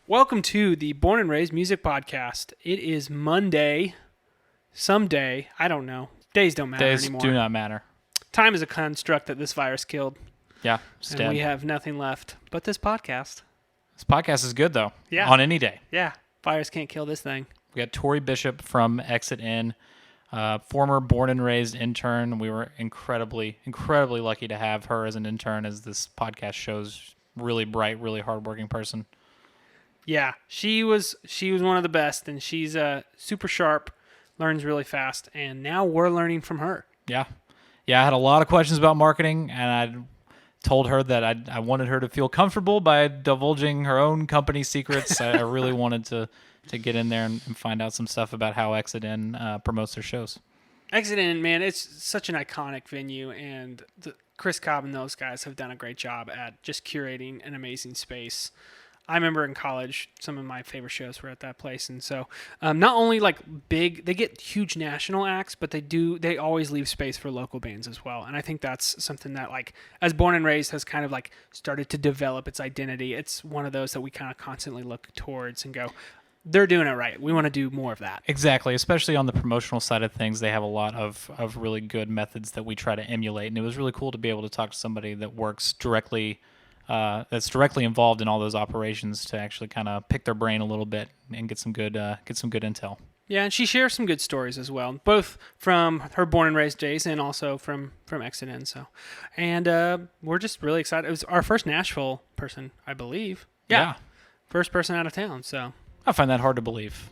Welcome to the Born and Raised Music Podcast. It is Monday, someday, I don't know. Days don't matter anymore. Days do not matter. Time is a construct that this virus killed. Yeah, and we have nothing left but this podcast. This podcast is good, though. Yeah. On any day. Yeah, virus can't kill this thing. We got Tori Bishop from Exit In, former Born and Raised intern. We were incredibly lucky to have her as an intern, as this podcast shows really bright, really hardworking person. Yeah, she was one of the best, and she's super sharp, learns really fast, and now we're learning from her. Yeah. I had a lot of questions about marketing, and I told her that I wanted her to feel comfortable by divulging her own company secrets. I really wanted to get in there and find out some stuff about how Exit In promotes their shows. Exit In, man, it's such an iconic venue, and Chris Cobb and those guys have done a great job at just curating an amazing space. I remember in college, some of my favorite shows were at that place. And so not only like big, they get huge national acts, but they always leave space for local bands as well. And I think that's something that, like, as Born and Raised has kind of like started to develop its identity. It's one of those that we kind of constantly look towards and go, they're doing it right. We want to do more of that. Exactly. Especially on the promotional side of things, they have a lot of really good methods that we try to emulate. And it was really cool to be able to talk to somebody that works directly that's directly involved in all those operations to actually kind of pick their brain a little bit and get some good intel. Yeah, and she shares some good stories as well, both from her Born and Raised days and also from Exit In. So, and we're just really excited. It was our first Nashville person, I believe. Yeah. First person out of town. So I find that hard to believe.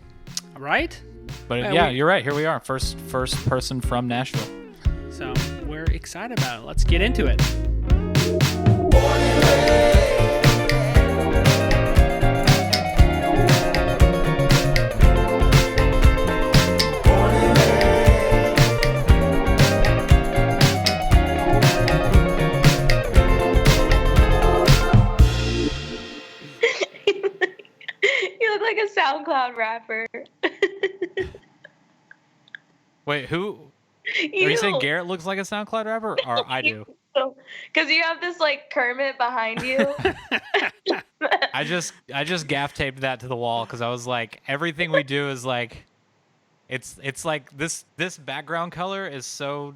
Right? But you're right. Here we are, first person from Nashville. So we're excited about it. Let's get into it. You look like a SoundCloud rapper. Wait, who? Are you saying Garrett looks like a SoundCloud rapper? Or I do? Because you have this like Kermit behind you. I just gaff taped that to the wall because I was like, everything we do is like, it's like this background color is so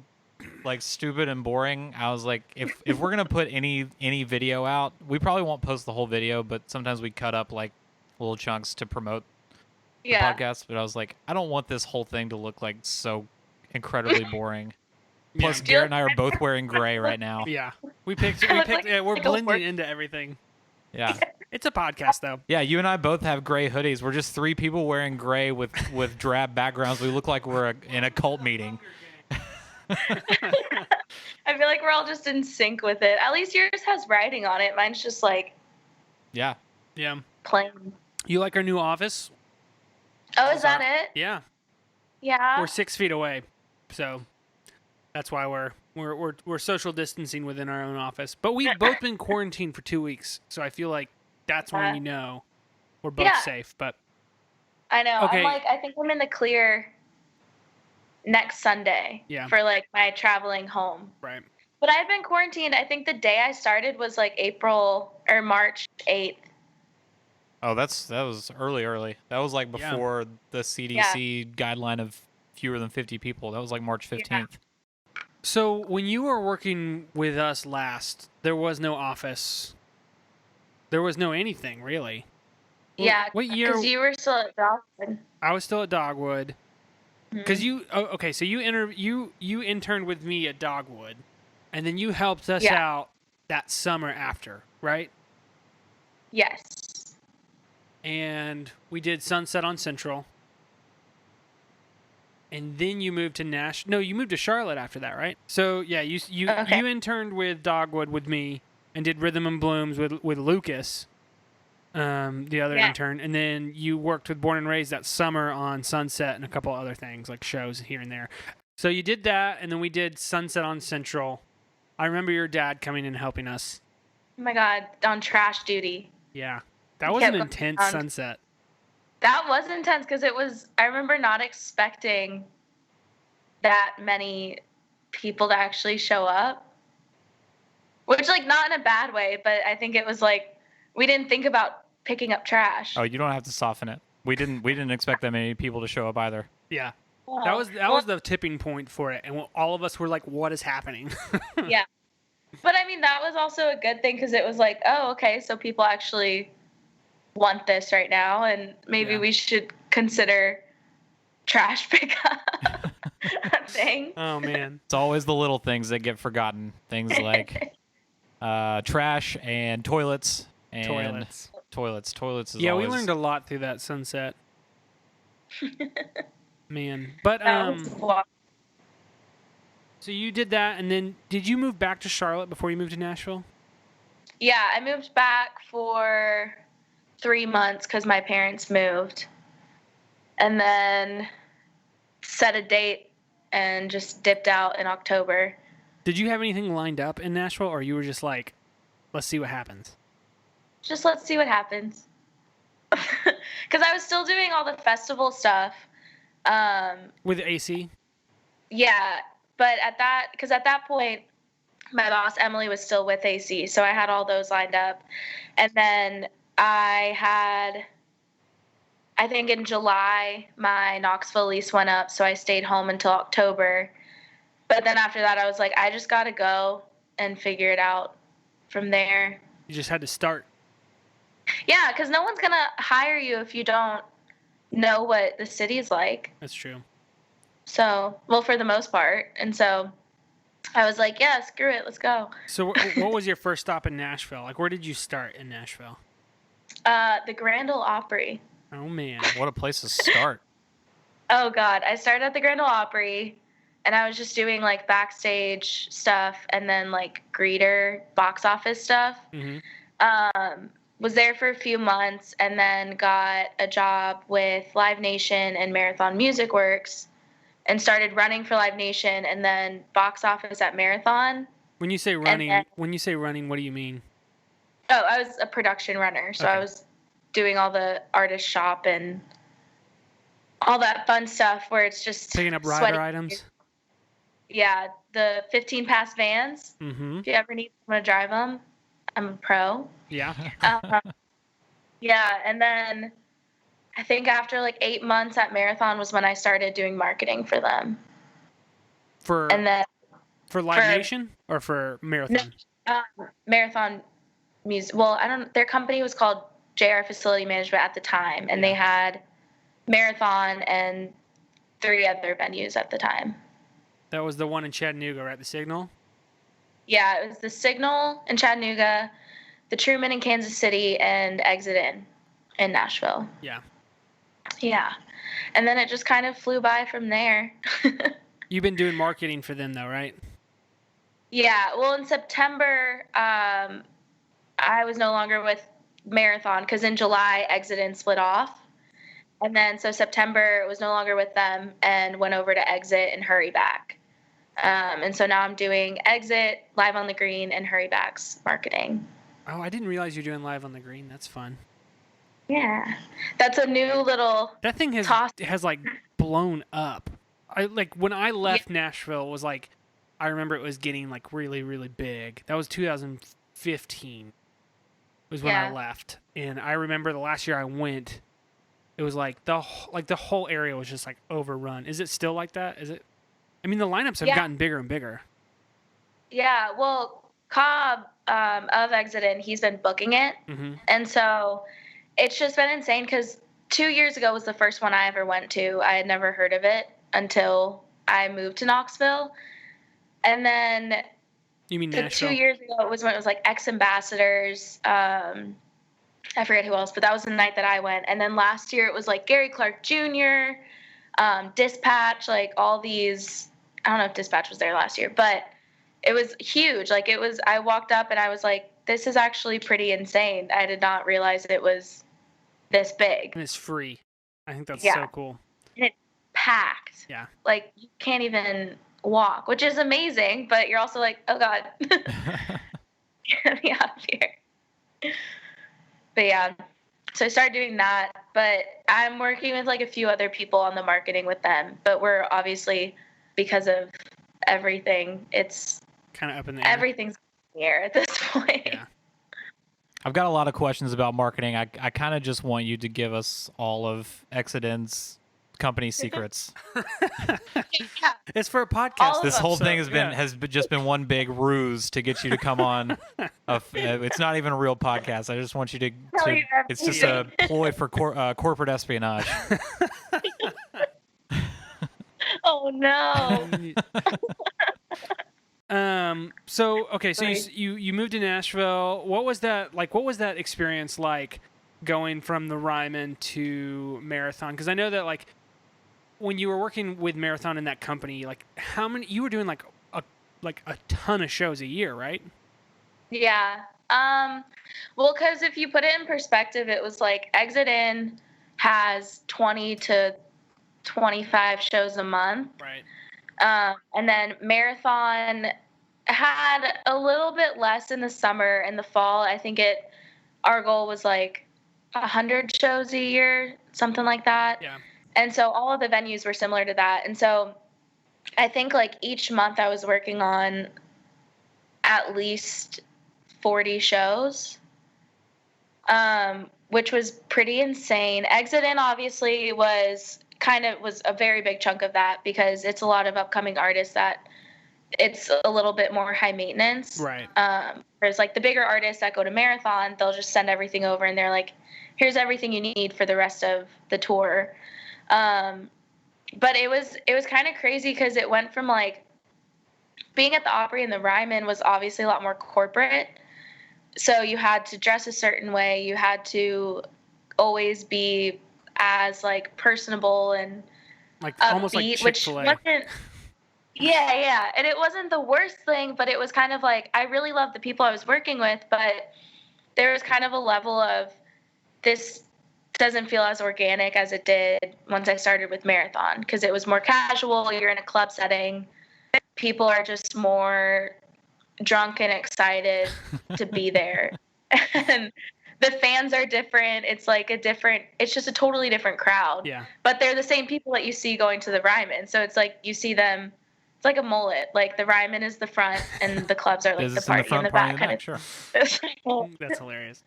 like stupid and boring. I was like, if we're gonna put any video out, we probably won't post the whole video, but sometimes we cut up like little chunks to promote the podcast. But I was like, I don't want this whole thing to look like so incredibly boring. Plus, Garrett and I are both wearing gray right now. Yeah, we picked. We're blending into everything. Yeah. It's a podcast, though. Yeah, you and I both have gray hoodies. We're just three people wearing gray with drab backgrounds. We look like we're in a cult meeting. I feel like we're all just in sync with it. At least yours has writing on it. Mine's just like... Yeah. Plain. You like our new office? Oh, is that it? Yeah. Yeah. We're 6 feet away, so... That's why we're social distancing within our own office. But we've both been quarantined for 2 weeks, so I feel like that's when we know we're both safe. But I know. Okay. I think I'm in the clear next Sunday for like my traveling home. Right. But I've been quarantined. I think the day I started was like March 8th. Oh, that was early. That was like before the CDC guideline of fewer than 50 people. That was like March 15th. Yeah. So when you were working with us last, there was no office. There was no anything, really. Yeah. What year? Because you were still at Dogwood. I was still at Dogwood. Because so you interned with me at Dogwood, and then you helped us out that summer after, right? Yes. And we did Sunset on Central. And then you moved to No, you moved to Charlotte after that, right? So yeah, you interned with Dogwood with me and did Rhythm and Blooms with Lucas, the other intern, and then you worked with Born and Raised that summer on Sunset and a couple other things like shows here and there. So you did that, and then we did Sunset on Central. I remember your dad coming in and helping us. Oh my God, on trash duty. Yeah, that was an intense sunset. That was intense because I remember not expecting that many people to actually show up. Which, like, not in a bad way, but I think it was like, we didn't think about picking up trash. Oh, you don't have to soften it. We didn't expect that many people to show up either. Yeah. Wow. That was the tipping point for it, and all of us were like, "What is happening?" Yeah. But I mean, that was also a good thing because it was like, oh, okay, so people actually want this right now, and maybe we should consider trash pickup a thing. Oh man, it's always the little things that get forgotten. Things like trash and toilets and toilets. Toilets is yeah. always... We learned a lot through that sunset. Man, but so you did that, and then did you move back to Charlotte before you moved to Nashville? Yeah, I moved back for 3 months because my parents moved, and then set a date and just dipped out in October. Did you have anything lined up in Nashville, or you were just like, let's see what happens? Just let's see what happens. Because I was still doing all the festival stuff. With AC? Yeah, but at that point, my boss, Emily, was still with AC, so I had all those lined up. And then I think in July, my Knoxville lease went up, so I stayed home until October. But then after that, I was like, I just got to go and figure it out from there. You just had to start. Yeah, because no one's going to hire you if you don't know what the city's like. That's true. So, well, for the most part. And so I was like, yeah, screw it. Let's go. So what was your first stop in Nashville? Like, where did you start in Nashville? The Grand Ole Opry. Oh, man. What a place to start. Oh, God. I started at the Grand Ole Opry, and I was just doing, like, backstage stuff and then, like, greeter box office stuff. Mm-hmm. Was there for a few months and then got a job with Live Nation and Marathon Music Works and started running for Live Nation and then box office at Marathon. When you say running, what do you mean? Oh, I was a production runner, so Okay. I was doing all the artist shop and all that fun stuff where it's just Picking up rider items? Yeah, the 15 pass vans. Mm-hmm. If you ever need someone to drive them, I'm a pro. Yeah. Yeah, and then I think after like 8 months at Marathon was when I started doing marketing for them. For Live Nation or for Marathon? Marathon Music. Well, their company was called JR Facility Management at the time, and they had Marathon and 3 other venues at the time. That was the one in Chattanooga, right? The Signal? Yeah, it was the Signal in Chattanooga, the Truman in Kansas City, and Exit in Nashville. Yeah. Yeah. And then it just kind of flew by from there. You've been doing marketing for them, though, right? Yeah. Well, in September, I was no longer with Marathon because in July, Exit split off. And then so September was no longer with them and went over to Exit and Hurry Back. And so now I'm doing Exit, Live on the Green, and Hurry Back's marketing. Oh, I didn't realize you're doing Live on the Green. That's fun. Yeah. That's a new little That thing has like blown up. When I left Nashville was like, I remember it was getting like really, really big. That was 2015 was when I left. And I remember the last year I went, it was like the whole area was just like overrun. Is it still like that? Is it? I mean, the lineups have gotten bigger and bigger. Yeah, well, Cobb of Exit, he's been booking it. Mm-hmm. And so it's just been insane because 2 years ago was the first one I ever went to. I had never heard of it until I moved to Knoxville. And then You mean Nashville? 2 years ago was when it was like ex-ambassadors. I forget who else, but that was the night that I went. And then last year it was like Gary Clark Jr., Dispatch, like all these. I don't know if Dispatch was there last year, but it was huge. Like I walked up and I was like, this is actually pretty insane. I did not realize it was this big. And it's free. I think that's so cool. And it's packed. Yeah. Like you can't even walk, which is amazing, but you're also like, oh God, get me out of here. But yeah, so I started doing that, but I'm working with like a few other people on the marketing with them, but we're obviously, because of everything, it's kind of up in the air. Everything's up in the air at this point. Yeah. I've got a lot of questions about marketing. I kind of just want you to give us all of Exodent's company secrets. Yeah, It's for a podcast. All of This them. whole thing Yeah. has just been one big ruse to get you to come on. It's not even a real podcast. I just want you to. Tell you It's just a everything. ploy for corporate espionage. Oh no. So okay, so Right. you moved to Nashville. What was that like? What was that experience like going from the Ryman to Marathon? Because I know that like when you were working with Marathon in that company, like how many you were doing like a ton of shows a year, right? Yeah. Well, because if you put it in perspective, it was like Exit In has 20 to 25 shows a month. Right. And then Marathon had a little bit less in the summer and the fall. I think our goal was like 100 shows a year, something like that. Yeah. And so all of the venues were similar to that. And so I think like each month I was working on at least 40 shows, which was pretty insane. Exit In obviously was a very big chunk of that because it's a lot of upcoming artists that it's a little bit more high maintenance. Right. Whereas like the bigger artists that go to Marathon, they'll just send everything over and they're like, here's everything you need for the rest of the tour. But it was kind of crazy because it went from like being at the Opry and the Ryman was obviously a lot more corporate. So you had to dress a certain way. You had to always be as like personable and Like upbeat, almost like which Chick-fil-A. wasn't. Yeah. And it wasn't the worst thing, but it was kind of like I really loved the people I was working with, but there was kind of a level of this doesn't feel as organic as it did once I started with Marathon because it was more casual. You're in a club setting. People are just more drunk and excited to be there. And the fans are different. It's just a totally different crowd. Yeah. But they're the same people that you see going to the Ryman. So it's like you see them, it's like a mullet. Like the Ryman is the front and the clubs are like the Business party in the party back kind of. Sure. That's hilarious.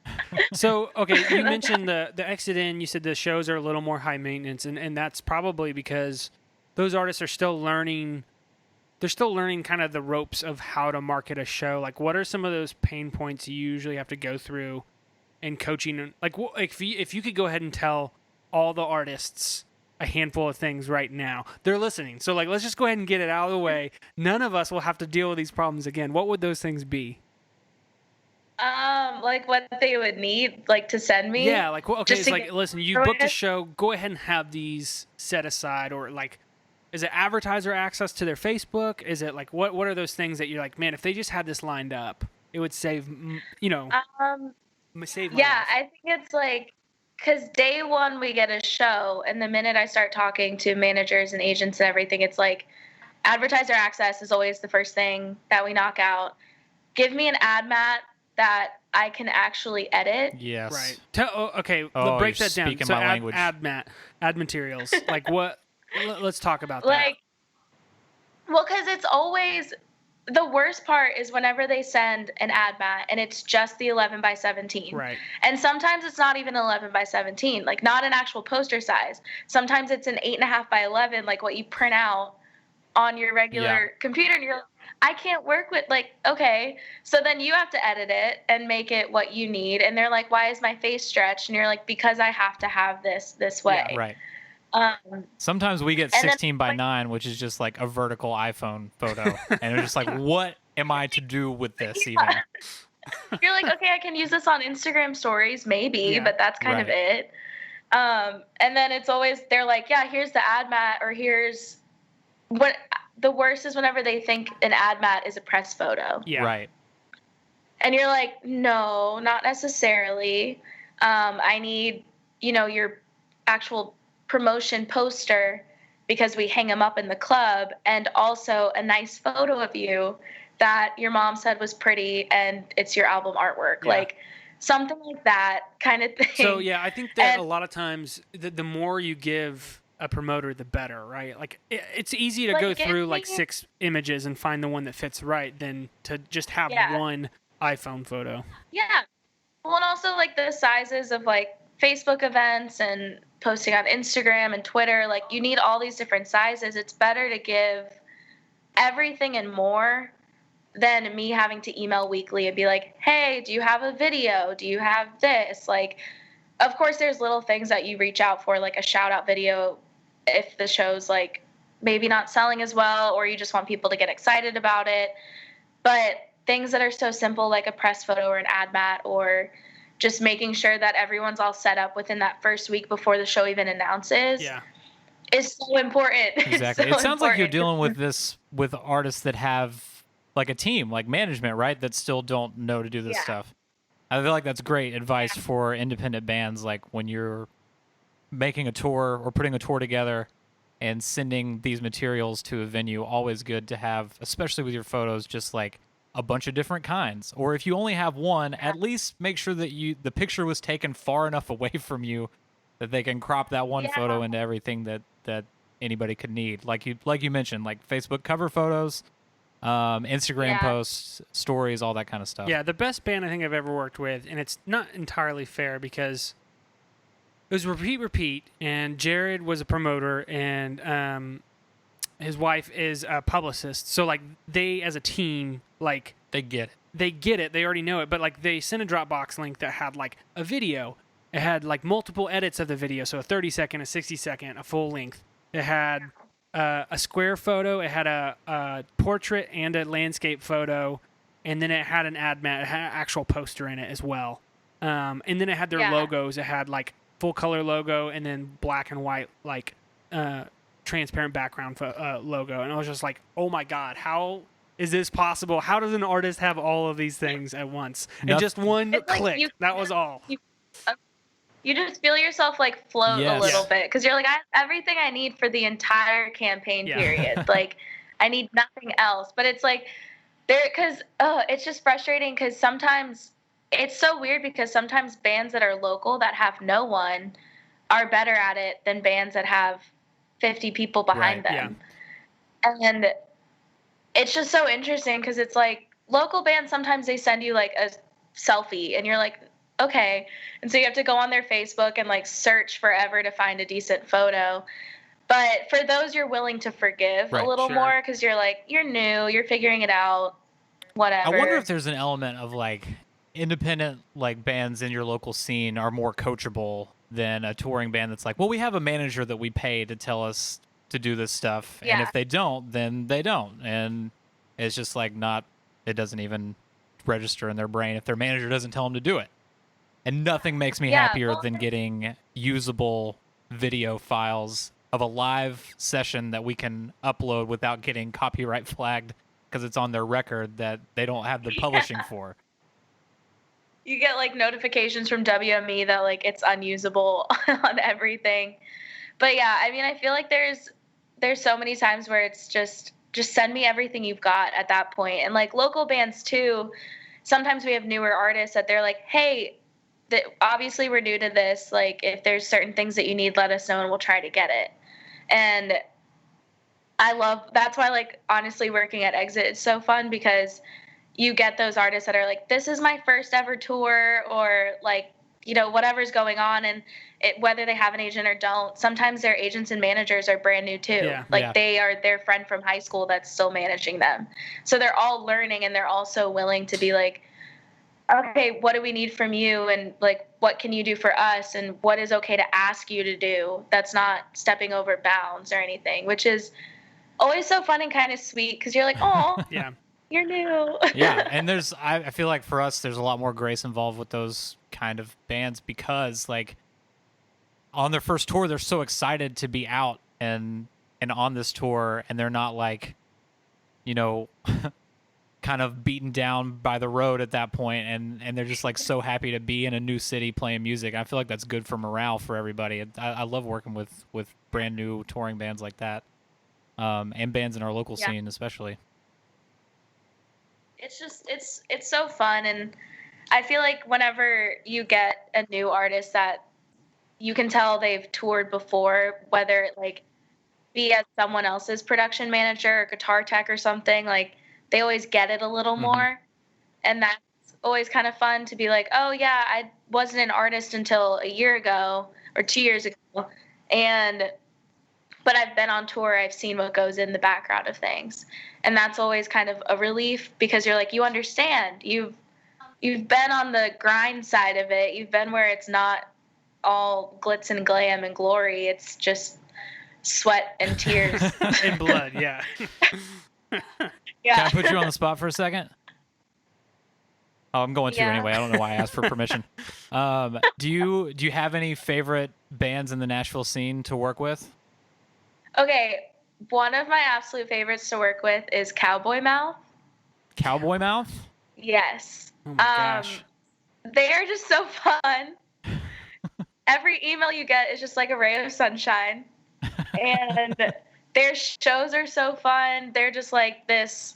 So, okay, you mentioned the Exit In. You said the shows are a little more high maintenance, and that's probably because those artists are still learning. They're still learning kind of the ropes of how to market a show. Like, what are some of those pain points you usually have to go through in coaching? Like, if you could go ahead and tell all the artists a handful of things right now, they're listening. So, like, let's just go ahead and get it out of the way. None of us will have to deal with these problems again. What would those things be? Like what they would need, like to send me. Yeah, like well, okay, Just it's to like get listen, you booked a show, go ahead and have these set aside, or like, is it advertiser access to their Facebook? Is it like what are those things that you're like, man, if they just had this lined up, it would save, save my Yeah, life. I think it's like because day one we get a show, and the minute I start talking to managers and agents and everything, it's like advertiser access is always the first thing that we knock out. Give me an ad mat that I can actually edit. Yes. Right. Okay, Oh, break you're that down. speaking So my language. ad materials. Like what? Let's talk about that. Like, well, because it's always the worst part is whenever they send an ad mat and it's just the 11 by 17. Right. And sometimes it's not even 11 by 17, like not an actual poster size. Sometimes it's an 8.5 by 11, like what you print out on your regular computer. And you're like, I can't work with, like, okay. So then you have to edit it and make it what you need. And they're like, why is my face stretched? And you're like, because I have to have this way. Yeah, right. Um, Sometimes we get And then, 16 by like- 9, which is just like a vertical iPhone photo. And it's just like, what am I to do with this even? You're like, okay, I can use this on Instagram stories, maybe, Yeah, but that's kind of it. And then it's always, they're like, yeah, here's the ad mat, or here's what the worst is whenever they think an ad mat is a press photo. Yeah. Right. And you're like, no, not necessarily. I need, your actual promotion poster because we hang them up in the club, and also a nice photo of you that your mom said was pretty and it's your album artwork. Yeah. Like something like that kind of thing. So yeah, I think that And- a lot of times the more you give a promoter, the better, right? Like it's easy to Like, go give through like me- 6 images and find the one that fits right than to just have Yeah. one iPhone photo. Yeah. Well, and also like the sizes of like Facebook events and posting on Instagram and Twitter, like you need all these different sizes. It's better to give everything and more than me having to email weekly and be like, hey, do you have a video? Do you have this? Like, of course, there's little things that you reach out for, like a shout out video if the show's like maybe not selling as well, or you just want people to get excited about it. But things that are so simple, like a press photo or an ad mat, or just making sure that everyone's all set up within that first week before the show even announces, Yeah. is so important. Exactly. So It sounds like you're important. dealing with this with artists that have like a team, like management, right? That still don't know to do this Yeah. stuff. I feel like that's great advice for independent bands, like when you're making a tour or putting a tour together and sending these materials to a venue. Always good to have, especially with your photos, just like a bunch of different kinds. Or if you only have one, at least make sure that the picture was taken far enough away from you that they can crop that one photo into everything that anybody could need. Like you mentioned, like Facebook cover photos, Instagram posts, stories, all that kind of stuff. Yeah, the best band I think I've ever worked with, and it's not entirely fair because it was repeat, and Jared was a promoter, and his wife is a publicist. So like they as a team, like They get it. they get it, they already know it. But like they sent a Dropbox link that had like a video. It had like multiple edits of the video, so a 30-second, a 60-second, a full length. It had a square photo. It had a portrait and a landscape photo, and then it had an ad mat. It had an actual poster in it as well. And then it had their logos. It had like full color logo and then black and white like transparent background logo. And I was just like, oh my god, how is this possible? How does an artist have all of these things at once? And just one click. That was all. You just feel yourself like float a little bit because you're like, I have everything I need for the entire campaign period. Like, I need nothing else. But it's like, because it's just frustrating because sometimes it's so weird because sometimes bands that are local that have no one are better at it than bands that have 50 people behind them. And it's just so interesting because it's like local bands, sometimes they send you like a selfie and you're like, okay. And so you have to go on their Facebook and like search forever to find a decent photo. But for those you're willing to forgive a little more because you're like, you're new, you're figuring it out, whatever. I wonder if there's an element of like independent like bands in your local scene are more coachable than a touring band that's like, well, we have a manager that we pay to tell us to do this stuff. And if they don't, then they don't. And it's just like it doesn't even register in their brain if their manager doesn't tell them to do it. And nothing makes me happier than getting usable video files of a live session that we can upload without getting copyright flagged because it's on their record that they don't have the publishing for. You get like notifications from WME that like it's unusable on everything. But yeah, I mean, I feel like there's so many times where it's just send me everything you've got at that point. And like local bands too, sometimes we have newer artists that they're like, hey, obviously we're new to this. Like if there's certain things that you need, let us know and we'll try to get it. And that's why like honestly working at Exit is so fun because you get those artists that are like, this is my first ever tour or like, you know, whatever's going on. And whether they have an agent or don't, sometimes their agents and managers are brand new too. They are their friend from high school that's still managing them. So they're all learning and they're also willing to be like, okay, what do we need from you? And like, what can you do for us? And what is okay to ask you to do? That's not stepping over bounds or anything, which is always so fun and kind of sweet. Cause you're like, oh, you're new. And I feel like for us, there's a lot more grace involved with those kind of bands because like on their first tour, they're so excited to be out and on this tour. And they're not like, you know, kind of beaten down by the road at that point, and they're just like so happy to be in a new city playing music. I feel like that's good for morale for everybody. I love working with brand new touring bands like that, and bands in our local scene especially. It's just it's so fun, and I feel like whenever you get a new artist that you can tell they've toured before, whether it like be as someone else's production manager or guitar tech or something, like they always get it a little more. And always kind of fun to be like, oh yeah, I wasn't an artist until a year ago or 2 years ago, but I've been on tour. I've seen what goes in the background of things, and that's always kind of a relief because you're like, you understand. You've been on the grind side of it. You've been where it's not all glitz and glam and glory. It's just sweat and tears and blood. Yeah. Yeah. Can I put you on the spot for a second? Oh, I'm going to anyway. I don't know why I asked for permission. Do you have any favorite bands in the Nashville scene to work with? Okay, one of my absolute favorites to work with is Cowboy Mouth. Cowboy Mouth? Yes. Oh my gosh. They are just so fun. Every email you get is just like a ray of sunshine. And their shows are so fun. They're just like this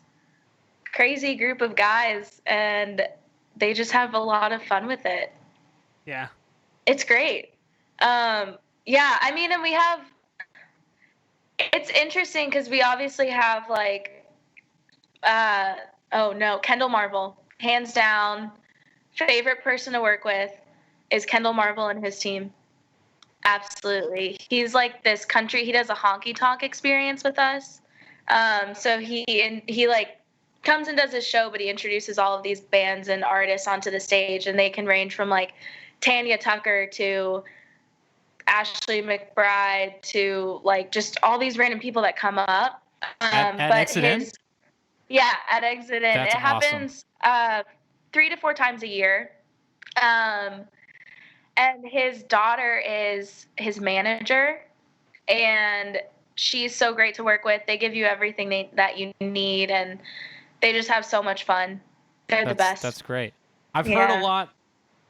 crazy group of guys, and they just have a lot of fun with it. Yeah. It's great. Yeah, I mean, and we have, it's interesting because we obviously have like, Kendall Marvel, hands down, favorite person to work with is Kendall Marvel and his team. Absolutely. He's like this country, he does a honky tonk experience with us. So he like comes and does his show, but he introduces all of these bands and artists onto the stage, and they can range from like Tanya Tucker to Ashley McBride to like just all these random people that come up. At Exit In? Yeah, at Exit In. That's it happens 3 to 4 times a year. And his daughter is his manager, and she's so great to work with. They give you everything that you need, and they just have so much fun. They're the best. That's great. I've heard a lot,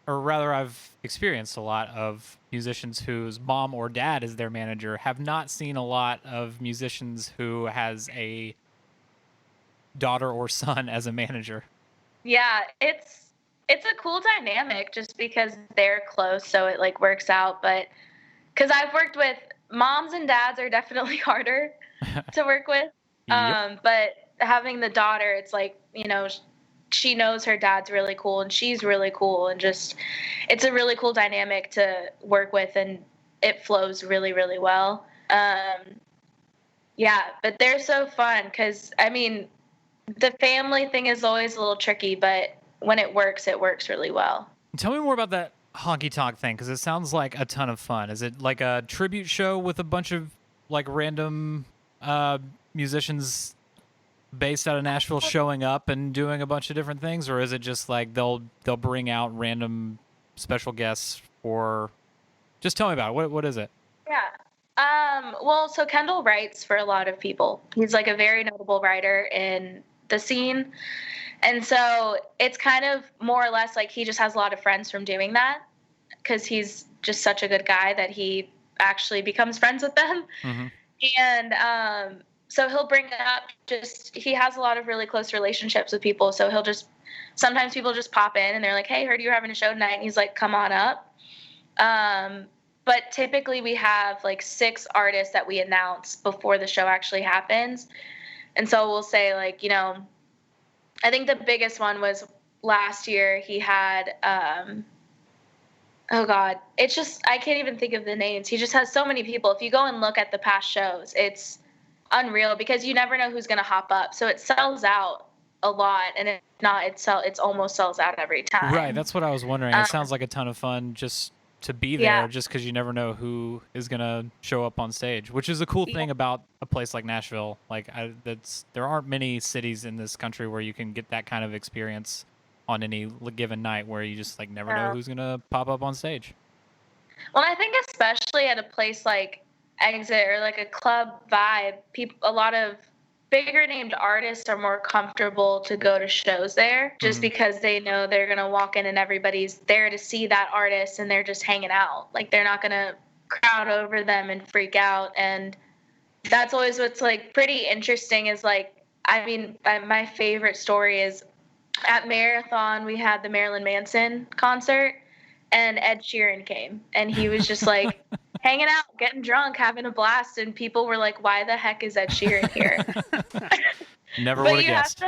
or rather I've experienced a lot of musicians whose mom or dad is their manager. Have not seen a lot of musicians who has a daughter or son as a manager. Yeah, it's a cool dynamic just because they're close, so it like works out. But because I've worked with moms and dads are definitely harder to work with. Yep. But having the daughter, it's like, you know, she knows her dad's really cool and she's really cool, and just it's a really cool dynamic to work with, and it flows really, really well. Yeah, but they're so fun because, I mean, the family thing is always a little tricky, but when it works really well. Tell me more about that honky tonk thing, because it sounds like a ton of fun. Is it like a tribute show with a bunch of like random musicians based out of Nashville showing up and doing a bunch of different things, or is it just like they'll bring out random special guests for? Just tell me about it. What is it? Yeah. Well, so Kendall writes for a lot of people. He's like a very notable writer in the scene. And so it's kind of more or less like he just has a lot of friends from doing that, because he's just such a good guy that he actually becomes friends with them. Mm-hmm. And so he'll bring up he has a lot of really close relationships with people. So sometimes people just pop in and they're like, hey, heard you were having a show tonight. And he's like, come on up. But typically we have like 6 artists that we announce before the show actually happens. And so we'll say like, you know, I think the biggest one was last year. He had, oh God, it's just, I can't even think of the names. He just has so many people. If you go and look at the past shows, it's unreal because you never know who's going to hop up. So it sells out a lot, and if not, it's almost sells out every time. Right. That's what I was wondering. It sounds like a ton of fun just to be there, just because you never know who is going to show up on stage, which is a cool thing about a place like Nashville. Like there aren't many cities in this country where you can get that kind of experience on any given night, where you just like never know who's going to pop up on stage. Well, I think especially at a place like Exit or like a club vibe, a lot of bigger named artists are more comfortable to go to shows there, just because they know they're going to walk in and everybody's there to see that artist and they're just hanging out. Like they're not going to crowd over them and freak out. And that's always what's like pretty interesting is like, I mean, my favorite story is at Marathon, we had the Marilyn Manson concert and Ed Sheeran came, and he was just like hanging out, getting drunk, having a blast, and people were like, why the heck is Ed Sheeran here? Never would have guessed.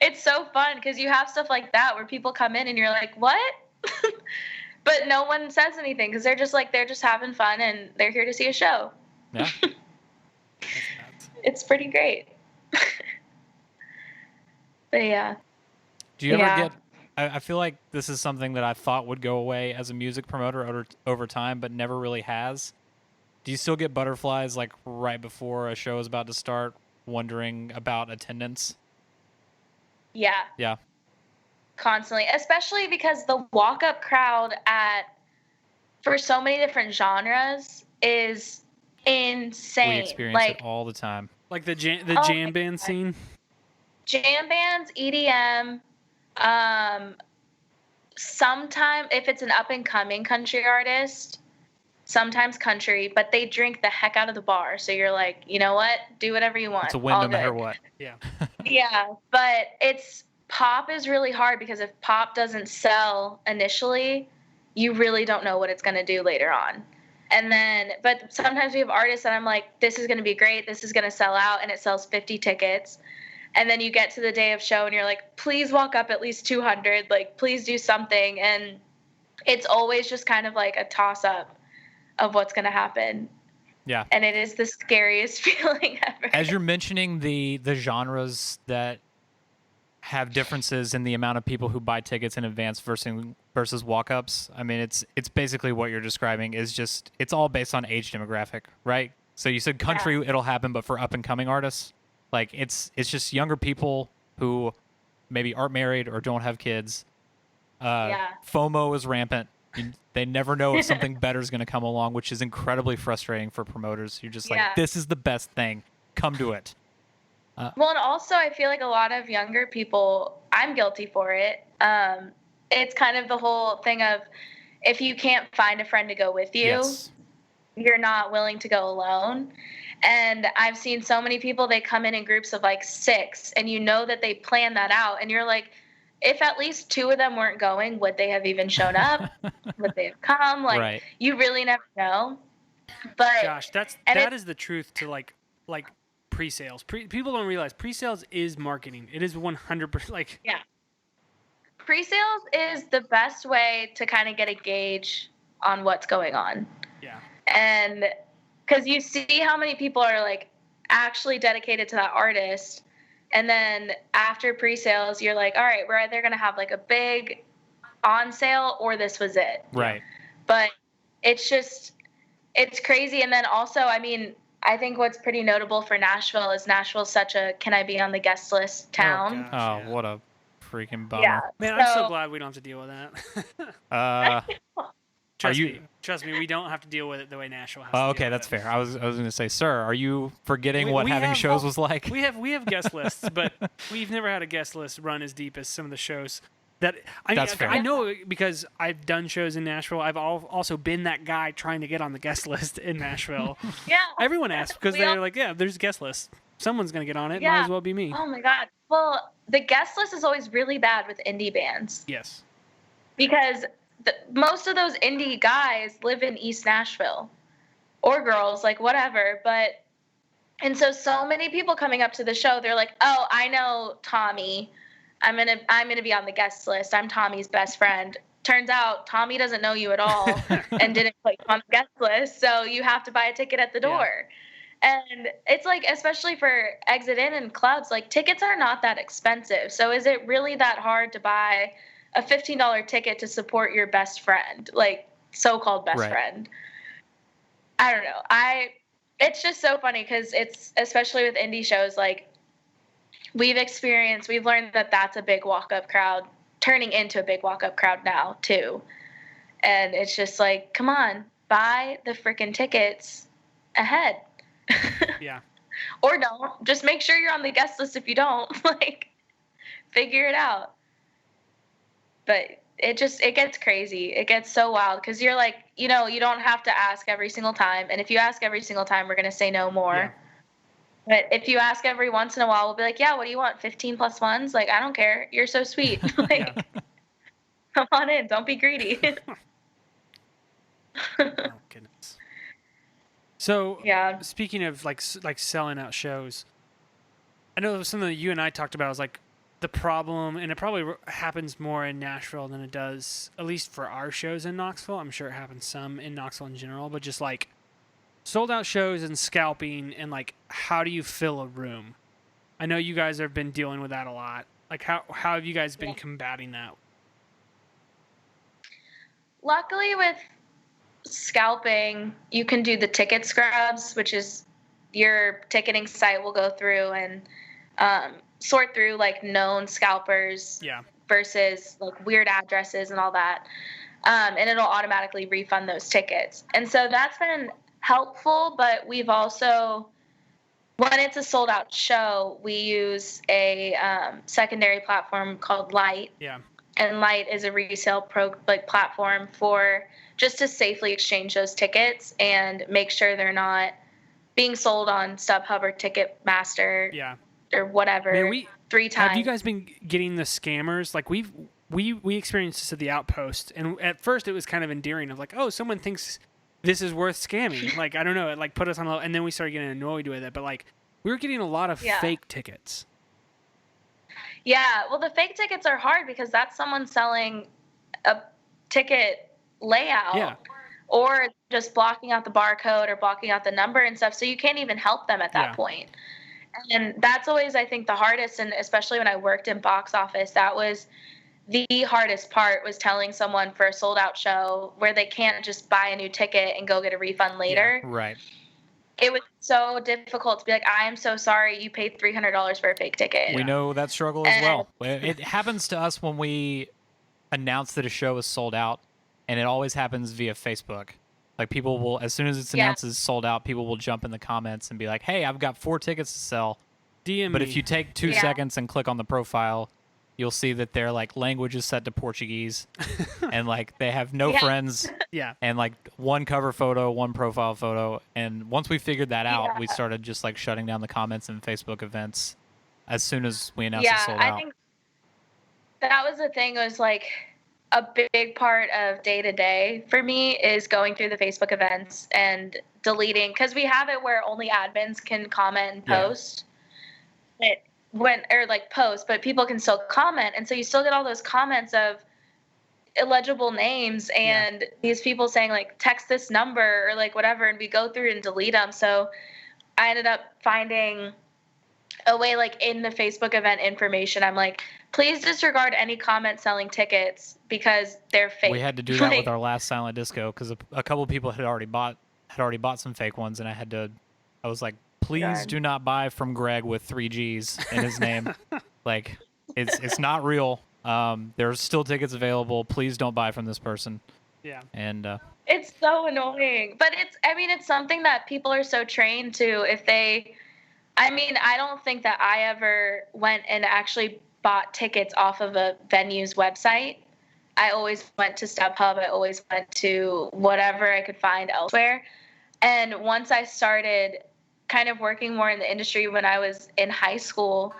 It's so fun because you have stuff like that where people come in and you're like, what? But no one says anything because they're just like, they're just having fun and they're here to see a show. Yeah. It's pretty great. But yeah. Do you ever get? I feel like this is something that I thought would go away as a music promoter over time, but never really has. Do you still get butterflies like right before a show is about to start, wondering about attendance? Yeah. Yeah. Constantly, especially because the walk-up crowd for so many different genres is insane. We experience it all the time. Like the jam band scene. Jam bands, EDM, sometimes if it's an up and coming country artist, sometimes country, but they drink the heck out of the bar. So you're like, you know what? Do whatever you want. It's a win no matter what. Yeah. Yeah, but pop is really hard because if pop doesn't sell initially, you really don't know what it's going to do later on. And then, but sometimes we have artists that I'm like, this is going to be great. This is going to sell out, and it sells 50 tickets. And then you get to the day of show and you're like, please walk up at least 200. Like, please do something. And it's always just kind of like a toss up of what's going to happen. Yeah. And it is the scariest feeling ever. As you're mentioning the genres that have differences in the amount of people who buy tickets in advance versus walk-ups. I mean, it's basically what you're describing is just, it's all based on age demographic, right? So you said country, it'll happen, but for up-and-coming artists, like it's just younger people who maybe aren't married or don't have kids. FOMO is rampant. They never know if something better is going to come along, which is incredibly frustrating for promoters. You're just like, this is the best thing. Come to it. Well, and also I feel like a lot of younger people, I'm guilty for it. It's kind of the whole thing of if you can't find a friend to go with you, you're not willing to go alone. And I've seen so many people, they come in groups of like 6, and you know that they plan that out. And you're like, if at least 2 of them weren't going, would they have even shown up? Would they have come? Like, you really never know. But Josh, that is the truth to like pre-sales. People don't realize pre-sales is marketing. It is 100% like. Yeah. Pre-sales is the best way to kind of get a gauge on what's going on. Yeah. And because you see how many people are like actually dedicated to that artist. And then after pre-sales, you're like, all right, we're either going to have like a big on sale or this was it. Right. But it's crazy. And then also, I mean, I think what's pretty notable for Nashville is Nashville's such a can I be on the guest list town. What a freaking bummer. Yeah. Man, I'm so glad we don't have to deal with that. Trust me, we don't have to deal with it the way Nashville has to okay, deal that's with it. fair. I was going to say, sir, are you forgetting what having shows was like? We have guest lists, but we've never had a guest list run as deep as some of the shows. That's fair. I know because I've done shows in Nashville. I've also been that guy trying to get on the guest list in Nashville. Yeah. Everyone asks because they're like, yeah, there's a guest list. Someone's going to get on it. Yeah. Might as well be me. Oh, my God. Well, the guest list is always really bad with indie bands. Yes. Because most of those indie guys live in East Nashville. Or girls, like whatever. And so many people coming up to the show, they're like, oh, I know Tommy. I'm gonna be on the guest list. I'm Tommy's best friend. Turns out Tommy doesn't know you at all and didn't put you on the guest list, so you have to buy a ticket at the door. Yeah. And it's like, especially for Exit In and clubs, like tickets are not that expensive. So is it really that hard to buy a $15 ticket to support your best friend, like so-called best friend? I don't know. It's just so funny because it's, especially with indie shows, like, we've learned that that's a big walk-up crowd, turning into a big walk-up crowd now, too. And it's just like, come on, buy the freaking tickets ahead. Yeah. Or don't. Just make sure you're on the guest list if you don't. Like, figure it out. But it gets crazy. It gets so wild because you're like, you don't have to ask every single time. And if you ask every single time, we're going to say no more. Yeah. But if you ask every once in a while, we'll be like, yeah, what do you want? 15 plus ones? Like, I don't care. You're so sweet. Like, come on in. Don't be greedy. Oh, goodness. So, speaking of like selling out shows, I know something that you and I talked about was like the problem, and it probably happens more in Nashville than it does, at least for our shows in Knoxville. I'm sure it happens some in Knoxville in general, but just like sold out shows and scalping, and like how do you fill a room? I know you guys have been dealing with that a lot. Like how have you guys been combating that? Luckily with scalping, you can do the ticket scrubs, which is your ticketing site will go through and sort through like known scalpers versus like weird addresses and all that. And it'll automatically refund those tickets. And so that's been helpful, but we've also, when it's a sold out show, we use a secondary platform called Light. Yeah. And Light is a resale platform for just to safely exchange those tickets and make sure they're not being sold on StubHub or Ticketmaster. Yeah. Or whatever. Man, 3 times. Have you guys been getting the scammers? Like we experienced this at the Outpost, and at first it was kind of endearing of like, oh, someone thinks this is worth scamming. Like I don't know, it like put us on a low, and then we started getting annoyed with it. But like we were getting a lot of fake tickets. Yeah, well, the fake tickets are hard because that's someone selling a ticket layout. Yeah. Or just blocking out the barcode or blocking out the number and stuff. So you can't even help them at that point. And that's always, I think, the hardest. And especially when I worked in box office, that was the hardest part, was telling someone for a sold out show where they can't just buy a new ticket and go get a refund later. Yeah, right. It was so difficult to be like, I am so sorry you paid $300 for a fake ticket. We know that struggle as well. It happens to us when we announce that a show is sold out, and it always happens via Facebook. Like people will, as soon as it's announced it's sold out, people will jump in the comments and be like, hey, I've got 4 tickets to sell. DM but me. if you take 2 seconds and click on the profile, you'll see that their like language is set to Portuguese and like they have no friends. Yeah. And like 1 cover photo, 1 profile photo. And once we figured that out, we started just like shutting down the comments and Facebook events as soon as we announced it sold out. I think that was the thing, was like, a big part of day to day for me is going through the Facebook events and deleting, because we have it where only admins can comment and post. Post, but people can still comment, and so you still get all those comments of illegible names and these people saying like text this number or like whatever, and we go through and delete them. So I ended up finding a way, like in the Facebook event information, I'm like, please disregard any comment selling tickets because they're fake. We had to do that with our last silent disco because a couple of people had already bought some fake ones, and I was like, please do not buy from Greg with 3 G's in his name. Like it's not real. There's still tickets available. Please don't buy from this person. Yeah. And it's so annoying, but it's something that people are so trained to. I don't think that I ever went and actually bought tickets off of a venue's website. I always went to StubHub. I always went to whatever I could find elsewhere. And once I started kind of working more in the industry when I was in high school,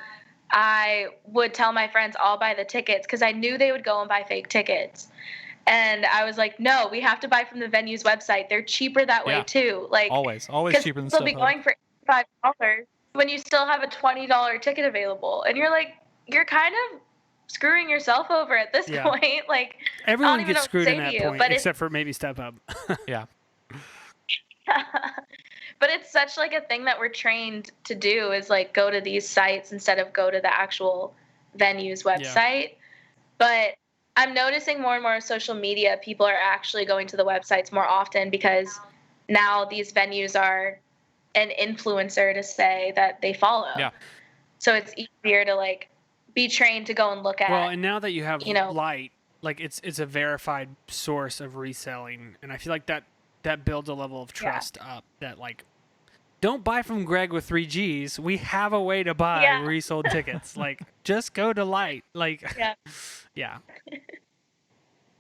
I would tell my friends, I'll buy the tickets, because I knew they would go and buy fake tickets. And I was like, no, we have to buy from the venue's website. They're cheaper that way too. Like always cheaper than StubHub. They'll be going for $5 when you still have a $20 ticket available. And you're like, you're kind of screwing yourself over at this point. Like everyone gets screwed in that point, except for maybe StubHub. Yeah. But it's such like a thing that we're trained to do, is like go to these sites instead of go to the actual venue's website. Yeah. But I'm noticing more and more on social media, people are actually going to the websites more often because now these venues are an influencer to say that they follow. Yeah. So it's easier to like be trained to go and look at. Well, and now that you have Light, like it's a verified source of reselling, and I feel like that builds a level of trust up that like, don't buy from Greg with 3 G's. We have a way to buy resold tickets. Like, just go to Light. Like, yeah.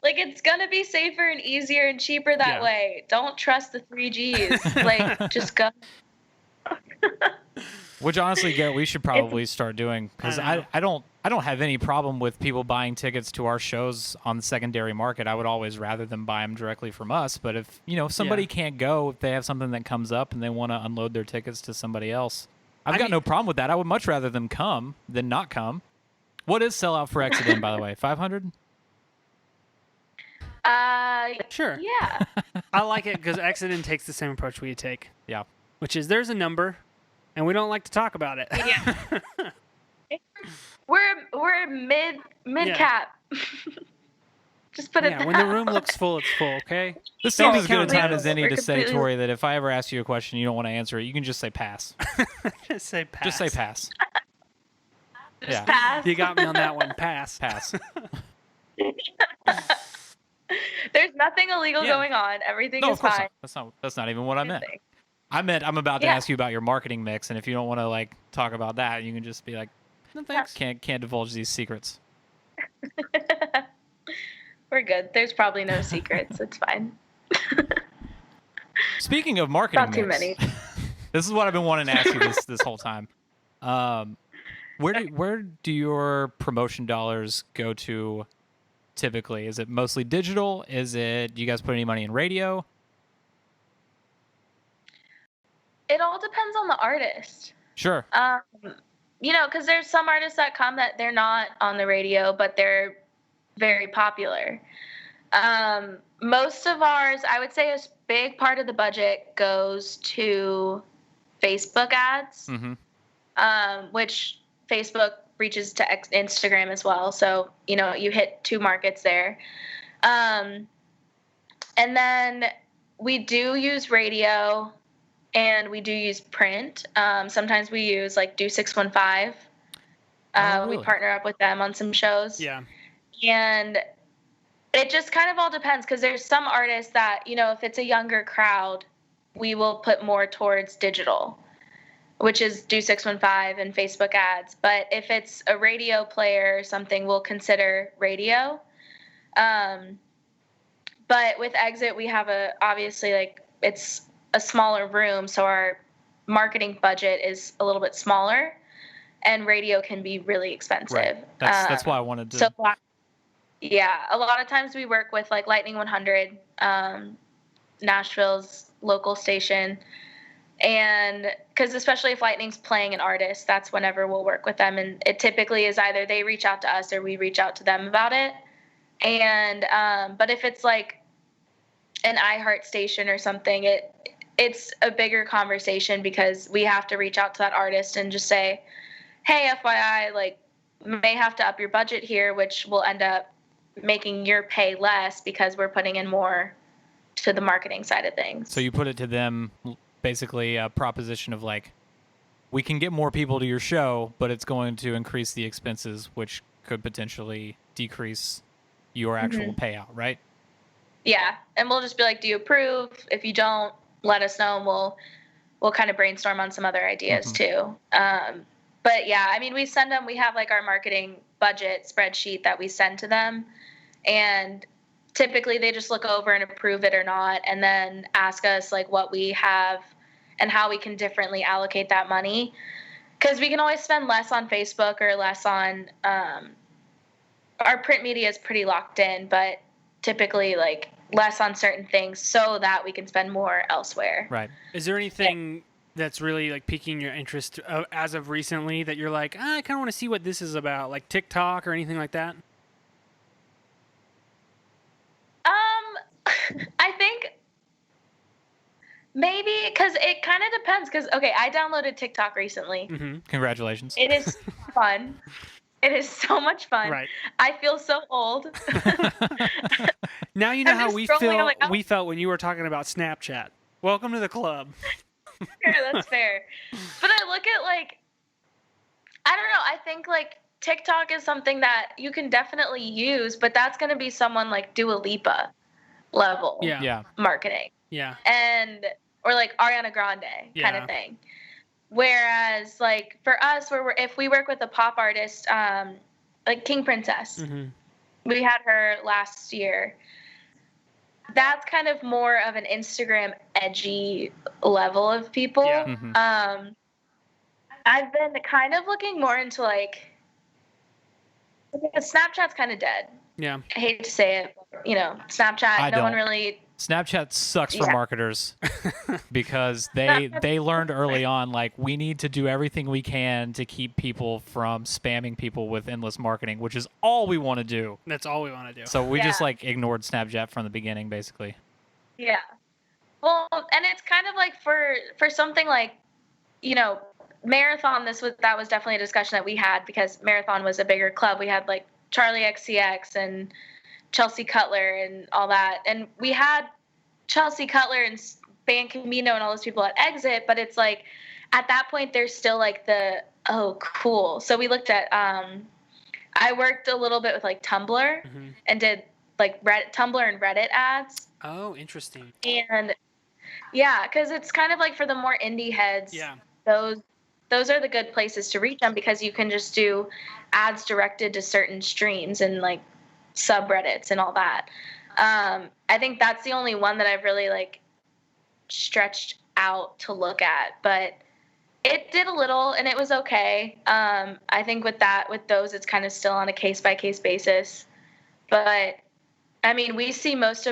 Like, it's going to be safer and easier and cheaper that way. Don't trust the 3 G's. Like, just go. Which honestly, Garrett, we should probably start doing, because I don't have any problem with people buying tickets to our shows on the secondary market. I would always rather them buy them directly from us. But if somebody can't go, if they have something that comes up and they want to unload their tickets to somebody else, I've got no problem with that. I would much rather them come than not come. What is sellout for Exit In, by the way? 500? Sure. Yeah. I like it because Exodus takes the same approach we take. Yeah. Which is there's a number, and we don't like to talk about it. Yeah. we're mid cap. Just put it Yeah, that when the room way. looks full, it's full, okay? This Don't seems as good a count time it. as any We're to say, completely- Tori, that if I ever ask you a question and you don't want to answer it, you can just say pass. Just say pass. Just say pass. Yeah. Pass. You got me on that one. Pass. Pass. There's nothing illegal Yeah. going on. Everything No, is of course fine. not. That's not even what I meant. Everything. I meant I'm about to Yeah. ask you about your marketing mix, and if you don't want to like talk about that, you can just be like, No thanks. can't divulge these secrets. We're good. There's probably no secrets. It's fine. Speaking of marketing Not too mix, many. this is what I've been wanting to ask you this whole time. Where do your promotion dollars go to typically? Is it mostly digital? Is it, do you guys put any money in radio? It all depends on the artist. Sure. Because there's some artists that come that they're not on the radio, but they're very popular. Most of ours, I would say a big part of the budget goes to Facebook ads, which Facebook reaches to Instagram as well. So, you hit two markets there. And then we do use radio and we do use print. Sometimes we use like Do 615. Really? We partner up with them on some shows. Yeah. And it just kind of all depends because there's some artists that, if it's a younger crowd, we will put more towards digital, which is Do 615 and Facebook ads. But if it's a radio player or something, we'll consider radio. But with Exit, we have obviously it's a smaller room, so our marketing budget is a little bit smaller, and radio can be really expensive. Right. That's why I wanted to. So, yeah, a lot of times we work with like Lightning 100, Nashville's local station, and because especially if Lightning's playing an artist, that's whenever we'll work with them, and it typically is either they reach out to us or we reach out to them about it. And but if it's like an iHeart station or something, it's a bigger conversation because we have to reach out to that artist and just say, hey, FYI, may have to up your budget here, which will end up making your pay less because we're putting in more to the marketing side of things. So you put it to them, basically a proposition of we can get more people to your show, but it's going to increase the expenses, which could potentially decrease your actual payout, right? Yeah, and we'll just be like, do you approve? If you don't, let us know, and we'll kind of brainstorm on some other ideas too. But yeah, we send them, we have our marketing budget spreadsheet that we send to them, and typically they just look over and approve it or not, and then ask us what we have and how we can differently allocate that money. Because we can always spend less on Facebook or less on, our print media is pretty locked in, but typically less on certain things so that we can spend more elsewhere. Right. Is there anything that's really piquing your interest as of recently that you're I kind of want to see what this is about, like TikTok or anything like that? I think maybe because it kind of depends. Because I downloaded TikTok recently. Mm-hmm. Congratulations. It is fun. It is so much fun. Right. I feel so old. Now you know I'm how just we scrolling, feel. I'm like, oh. We felt when you were talking about Snapchat. Welcome to the club. Fair, that's fair. But I look at I don't know. I think TikTok is something that you can definitely use, but that's going to be someone like Dua Lipa level Yeah. marketing. Yeah. And or Ariana Grande kind Yeah. of thing. Whereas for us, if we work with a pop artist, like King Princess, we had her last year. That's kind of more of an Instagram edgy level of people. Yeah. I've been kind of looking more into Snapchat's kind of dead. Yeah. I hate to say it, Snapchat, no one really Snapchat sucks for Yeah. marketers because they learned early on, like, we need to do everything we can to keep people from spamming people with endless marketing, which is all we want to do. That's all we want to do. So we just Yeah. like ignored Snapchat from the beginning, basically. Yeah. Well, and it's kind of like for something like, you know, Marathon, that was definitely a discussion that we had because Marathon was a bigger club. We had like Charlie XCX and Chelsea Cutler and all that. And we had Chelsea Cutler and Ban Camino and all those people at Exit, but it's like at that point there's still like oh cool. So we looked at I worked a little bit with like Tumblr and did like Tumblr and Reddit ads. Oh, interesting. And yeah, because it's kind of like for the more indie heads, Yeah. those are the good places to reach them because you can just do ads directed to certain streams and like subreddits and all that. I think that's the only one that I've really like stretched out to look at, but it did a little and it was okay. I think with those, it's kind of still on a case by case basis, but I mean, we see most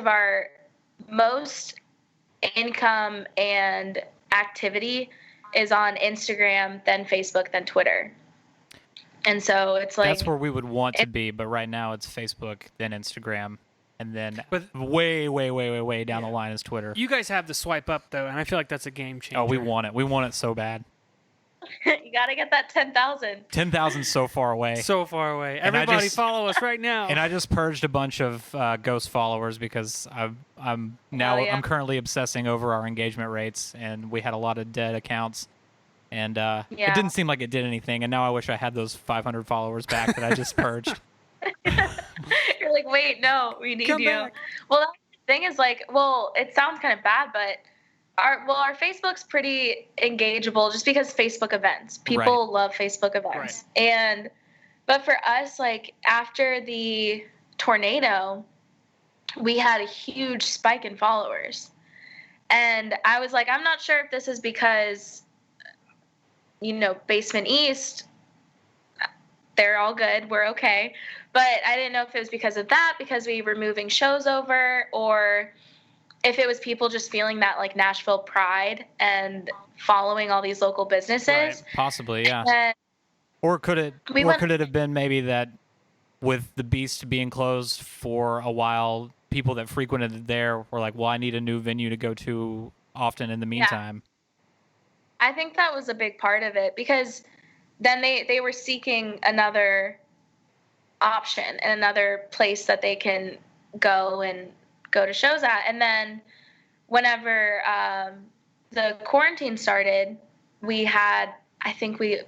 income and activity is on Instagram, then Facebook, then Twitter. And so it's like that's where we would want to be, but right now it's Facebook, then Instagram, and then way down the line is Twitter. You guys have the swipe up though, and I feel like that's a game changer. Oh, we want it. We want it so bad. you got to get that 10,000. 10,000 so far away. So far away. And I Everybody just- follow us right now. And I just purged a bunch of ghost followers because I'm currently obsessing over our engagement rates, and we had a lot of dead accounts, and it didn't seem like it did anything. And now I wish I had those 500 followers back that I just purged. You're like, wait, no, we need Come you. back. Well, that's the thing is like, well, it sounds kind of bad, but our Facebook's pretty engageable just because Facebook events. People love Facebook events. Right. But for us, like after the tornado, we had a huge spike in followers. And I was like, I'm not sure if this is because, you know, Basement East, they're all good, we're okay. But I didn't know if it was because of that, because we were moving shows over, or if it was people just feeling that like Nashville pride and following all these local businesses. Right. Possibly, yeah. And Or could it have been maybe that with the Beast being closed for a while, people that frequented it there were like, well, I need a new venue to go to often in the meantime. I think that was a big part of it because then they were seeking another option and another place that they can go to shows at. And then whenever the quarantine started, I think we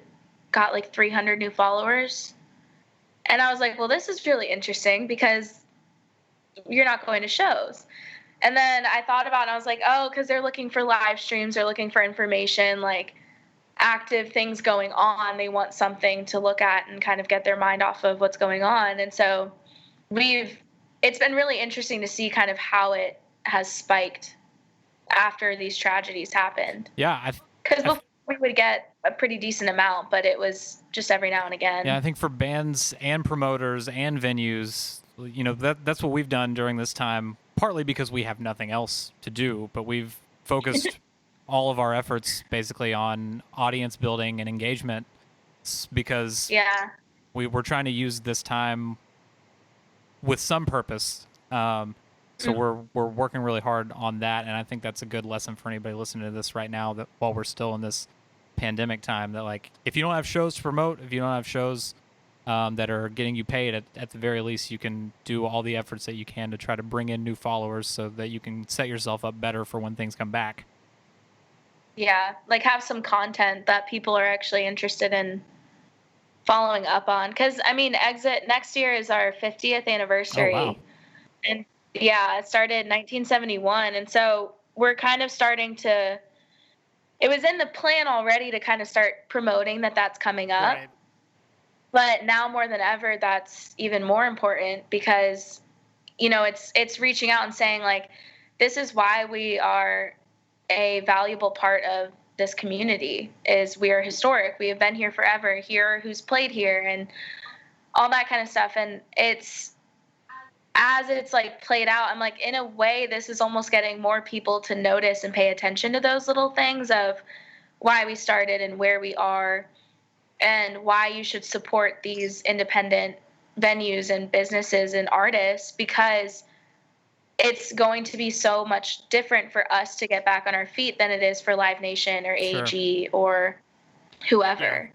got like 300 new followers. And I was like, well, this is really interesting because you're not going to shows. And then I thought about it and I was like, oh, because they're looking for live streams, they're looking for information, like active things going on. They want something to look at and kind of get their mind off of what's going on. And so it's been really interesting to see kind of how it has spiked after these tragedies happened. Yeah. Because before we would get a pretty decent amount, but it was just every now and again. Yeah, I think for bands and promoters and venues, you know, that's what we've done during this time, partly because we have nothing else to do, but we've focused all of our efforts basically on audience building and engagement because we're trying to use this time with some purpose. So we're working really hard on that, and I think that's a good lesson for anybody listening to this right now, that while we're still in this pandemic time, that like if you don't have shows to promote, if you don't have shows that are getting you paid, at the very least you can do all the efforts that you can to try to bring in new followers so that you can set yourself up better for when things come back. Yeah, like have some content that people are actually interested in following up on. Because, I mean, Exit next year is our 50th anniversary. Oh, wow. And yeah, it started in 1971. And so we're kind of starting to, it was in the plan already to kind of start promoting that that's coming up. Right. But now more than ever, that's even more important because, you know, it's reaching out and saying, like, this is why we are a valuable part of this community, is we are historic. We have been here forever. Here who's played here and all that kind of stuff. And it's, as it's like played out, I'm like, in a way, this is almost getting more people to notice and pay attention to those little things of why we started and where we are and why you should support these independent venues and businesses and artists, because it's going to be so much different for us to get back on our feet than it is for Live Nation or AEG or whoever.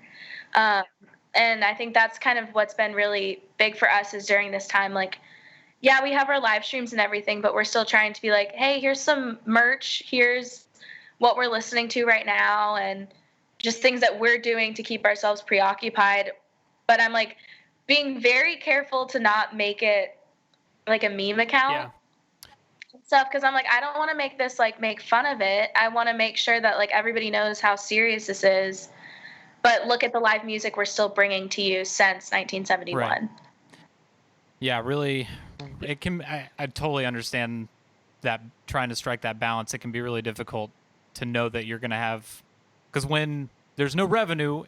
And I think that's kind of what's been really big for us is during this time, like, yeah, we have our live streams and everything, but we're still trying to be like, hey, here's some merch, here's what we're listening to right now, and just things that we're doing to keep ourselves preoccupied. But I'm like being very careful to not make it like a meme account and stuff, because I'm like, I don't want to make this like make fun of it. I want to make sure that like everybody knows how serious this is. But look at the live music we're still bringing to you since 1971. Right. Yeah, really, it can. I totally understand that trying to strike that balance. It can be really difficult to know that you're going to have, because when there's no revenue,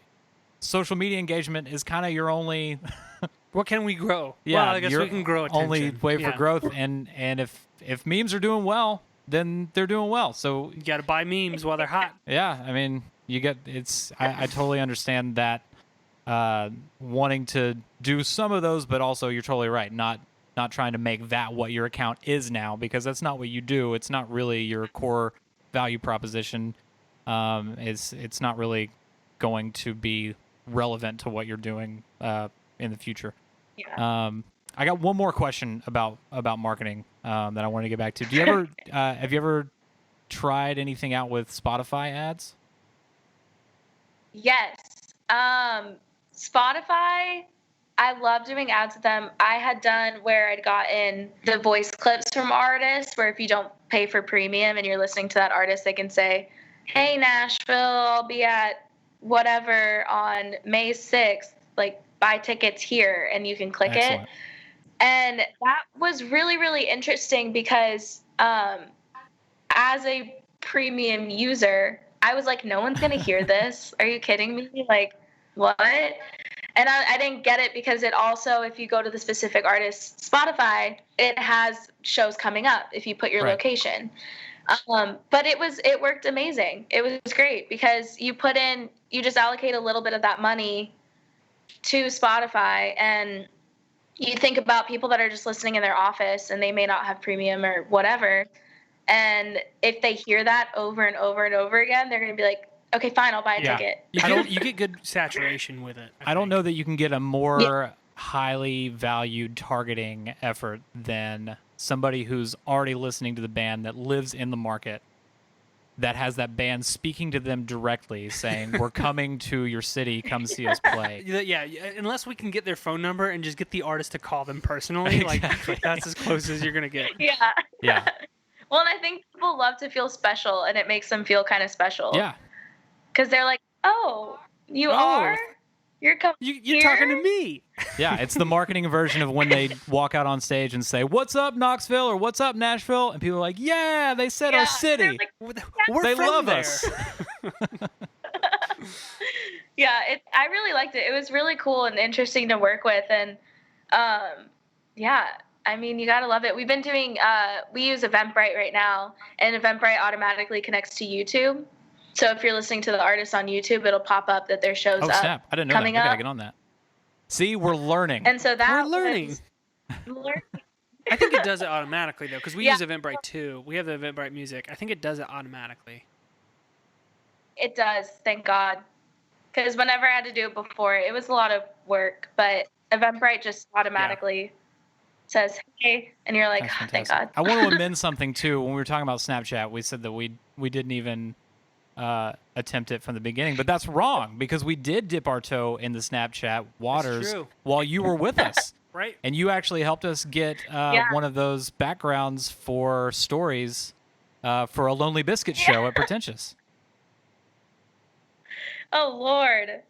social media engagement is kind of your only. What can we grow? Yeah, well, I guess we can grow attention. Only way for growth, and if memes are doing well, then they're doing well. So you got to buy memes while they're hot. Yeah, I mean, I totally understand that wanting to do some of those, but also you're totally right, not trying to make that what your account is now, because that's not what you do. It's not really your core value proposition. It's not really going to be relevant to what you're doing in the future. Yeah. I got one more question about marketing that I want to get back to. Do you ever have you ever tried anything out with Spotify ads? Yes. Spotify, I love doing ads with them. I had done where I'd gotten the voice clips from artists where if you don't pay for premium and you're listening to that artist, they can say, hey, Nashville, I'll be at whatever on May 6th, like buy tickets here, and you can click Excellent. it. And that was really, really interesting because as a premium user, I was like, no one's going to hear this. Are you kidding me? Like, what? And I didn't get it because it also, if you go to the specific artist's Spotify, it has shows coming up if you put your location. But it worked amazing. It was great because you just allocate a little bit of that money to Spotify, and you think about people that are just listening in their office and they may not have premium or whatever. And if they hear that over and over and over again, they're going to be like, okay, fine, I'll buy a ticket. You get good saturation with it. I don't know that you can get a more highly valued targeting effort than somebody who's already listening to the band, that lives in the market, that has that band speaking to them directly, saying, we're coming to your city, come see us play. Yeah, unless we can get their phone number and just get the artist to call them personally, Exactly. like that's as close as you're going to get. Yeah. Well, and I think people love to feel special, and it makes them feel kind of special. Yeah. Because they're like, oh, you are? You're coming You're talking to me. Yeah, it's the marketing version of when they walk out on stage and say, what's up, Knoxville, or what's up, Nashville? And people are like, yeah, they said our city. Like, We're from love there. us. Yeah, I really liked it. It was really cool and interesting to work with. And, I mean, you got to love it. We've been doing, we use Eventbrite right now, and Eventbrite automatically connects to YouTube. So if you're listening to the artist on YouTube, it'll pop up that their show's up. Snap. I didn't know coming that. We up. got to get on that. See, we're learning. And so that We're learning. I think it does it automatically, though, because we use Eventbrite too. We have the Eventbrite music. I think it does it automatically. It does, thank God. Because whenever I had to do it before, it was a lot of work. But Eventbrite just automatically says, hey, and you're like, oh, thank God. I want to amend something, too. When we were talking about Snapchat, we said that we didn't even attempt it from the beginning. But that's wrong, because we did dip our toe in the Snapchat waters while you were with us. Right. And you actually helped us get one of those backgrounds for stories for a Lonely Biscuit show at Pretentious. Oh, Lord.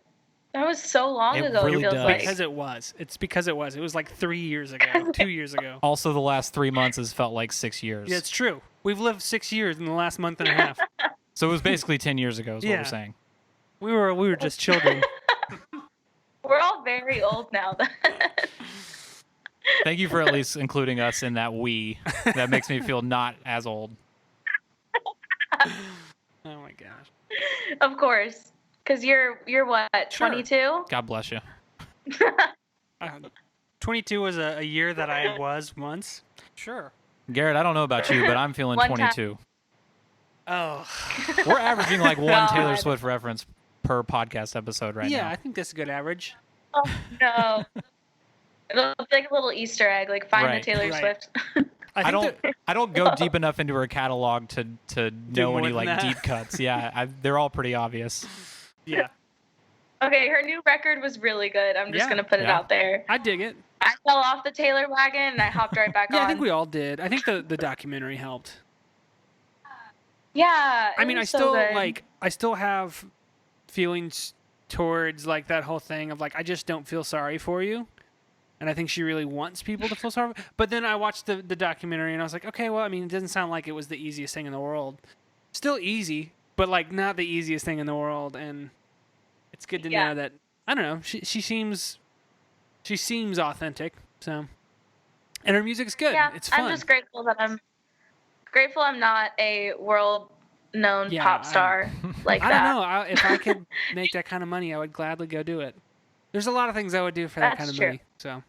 That was so long ago, really it feels does. like. Because it was. It's because it was. It was like 3 years ago, 2 years ago. Also, the last 3 months has felt like 6 years. Yeah, it's true. We've lived 6 years in the last month and a half. So it was basically 10 years ago is what we're saying. We were just children. We're all very old now. Thank you for at least including us in that we. That makes me feel not as old. Oh my gosh. Of course, because you're what, Sure. 22? God bless you. 22 was a year that I was once. Sure. Garrett, I don't know about you, but I'm feeling One time. 22. Oh. We're averaging like one God. Taylor Swift reference per podcast episode right Yeah, now. I think that's a good average. Oh no. It'll be like a little Easter egg, like find Right. the Taylor Right. Swift. I don't go deep enough into her catalog to know more any than like that. deep cuts. Yeah, they're all pretty obvious. Yeah. Okay, her new record was really good. I'm just Yeah. gonna put it Yeah. out there. I dig it. I fell off the Taylor wagon and I hopped right back Yeah, on. I think we all did. I think the documentary helped. Yeah. I it mean, was so good. I still have feelings towards like that whole thing of like I just don't feel sorry for you. And I think she really wants people to feel sorry. But then I watched the documentary and I was like, okay, well, I mean, it doesn't sound like it was the easiest thing in the world. Still easy, but like not the easiest thing in the world. And it's good to know that I don't know. She seems authentic. So, and her music's good. Yeah, It's fun. I'm just grateful that I'm not a world-known Yeah, pop star like I that. don't know. If I could make that kind of money, I would gladly go do it. There's a lot of things I would do for that That's kind of true. money. So.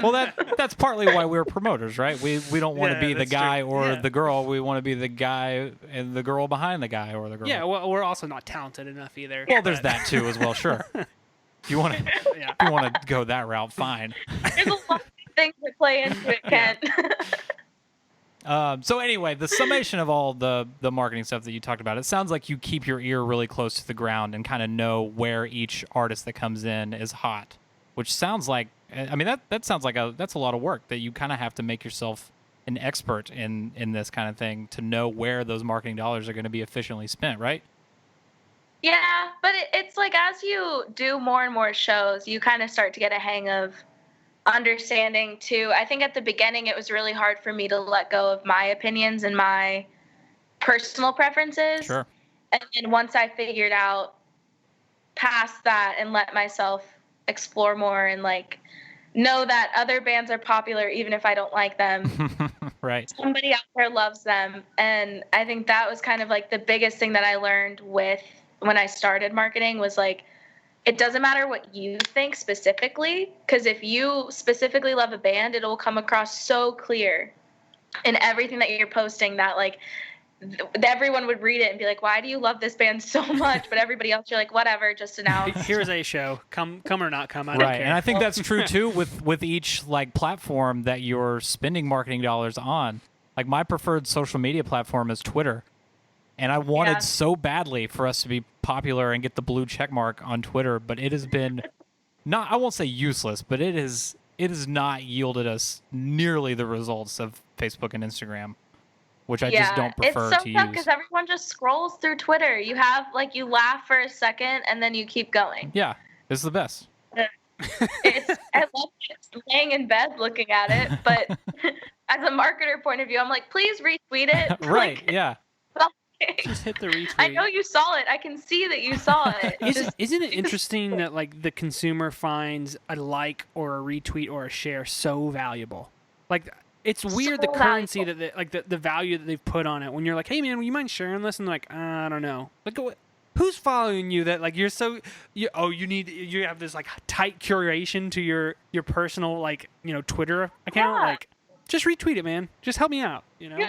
Well, that's partly why we're promoters, right? We don't want to Yeah, be the that's guy true. or Yeah. the girl. We want to be the guy and the girl behind the guy or the girl. Yeah, well, we're also not talented enough either. Well, there's but- that too as well. Sure. If you want to, Yeah. if you want to go that route, fine. There's a lot of things that play into it, Kent. So anyway, the summation of all the marketing stuff that you talked about, it sounds like you keep your ear really close to the ground and kind of know where each artist that comes in is hot, which sounds like, I mean, that sounds like that's a lot of work that you kind of have to make yourself an expert in this kind of thing to know where those marketing dollars are going to be efficiently spent, right? Yeah, but it's like as you do more and more shows, you kind of start to get a hang of understanding too. I think at the beginning it was really hard for me to let go of my opinions and my personal preferences. Sure. And then once I figured out past that and let myself explore more and like know that other bands are popular even if I don't like them. Right. Somebody out there loves them. And I think that was kind of like the biggest thing that I learned with when I started marketing was like, it doesn't matter what you think specifically, because if you specifically love a band, it'll come across so clear in everything that you're posting that like everyone would read it and be like, why do you love this band so much? But everybody else, you're like, whatever, just announce. Here's a show. Come or not come. I don't Right. care. And I think that's true too with each like platform that you're spending marketing dollars on. Like my preferred social media platform is Twitter. And I wanted so badly for us to be popular and get the blue check mark on Twitter, but it has been not, I won't say useless, but it has not yielded us nearly the results of Facebook and Instagram, which I just don't prefer it's so to tough use. because everyone just scrolls through Twitter. You have like you laugh for a second and then you keep going. Yeah, it's the best. I love just laying in bed looking at it, but as a marketer point of view, I'm like, please retweet it. Right, Like, yeah. Just hit the retweet. I know you saw it. I can see that you saw it. Isn't it interesting that like the consumer finds a like or a retweet or a share so valuable? Like it's weird So the currency valuable. that like the value that they've put on it. When you're like, hey man, would you mind sharing this? And they're like, I don't know. Like who's following you that like you're so you have this like tight curation to your personal like Twitter account. Yeah. Like just retweet it, man. Just help me out. Yeah.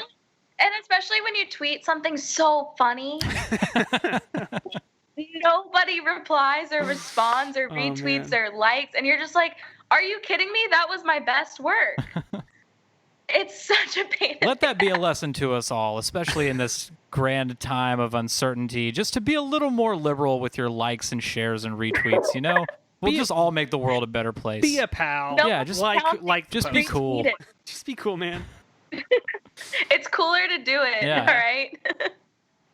And especially when you tweet something so funny, nobody replies or responds or retweets man. or likes, and you're just like, "Are you kidding me? That was my best work." It's such a pain. Let that be a lesson to us all, especially in this grand time of uncertainty, just to be a little more liberal with your likes and shares and retweets, We'll just all make the world a better place. Be a pal. No, Yeah, just like just the be post. cool. Retweet it. Just be cool, man. It's cooler to do it, Yeah. all right?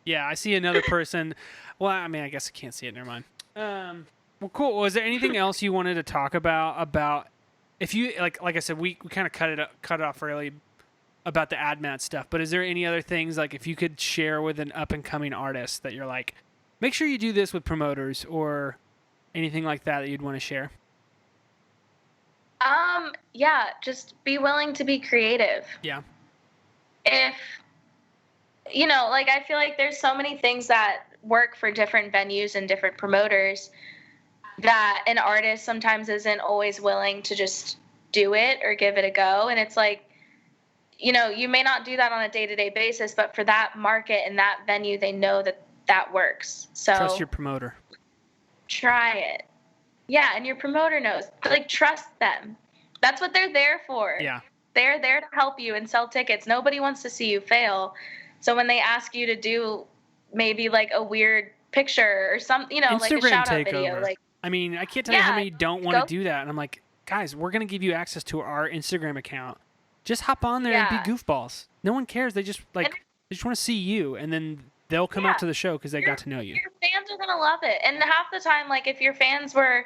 Yeah, I see another person. Well, I mean, I guess I can't see it. Never mind. Well, cool. Was there anything else you wanted to talk about if you like I said, we kind of cut it off early about the AdMat stuff. But is there any other things like if you could share with an up and coming artist that you're like, make sure you do this with promoters or anything like that you'd want to share? Yeah, just be willing to be creative. Yeah. If, like I feel like there's so many things that work for different venues and different promoters that an artist sometimes isn't always willing to just do it or give it a go. And it's like, you may not do that on a day-to-day basis, but for that market and that venue, they know that that works. So Trust your promoter. try it. Yeah, and your promoter knows. Like, trust them. That's what they're there for. Yeah. They're there to help you and sell tickets. Nobody wants to see you fail. So when they ask you to do maybe like a weird picture or some, like a Instagram shout out takeover. video, like, I mean, I can't tell you how Yeah, many don't want to do that. And I'm like, guys, we're going to give you access to our Instagram account. Just hop on there and Yeah. be goofballs. No one cares. They just they just want to see you, and then they'll come out to the show because they got to know you. your fans are gonna love it. And half the time, like if your fans were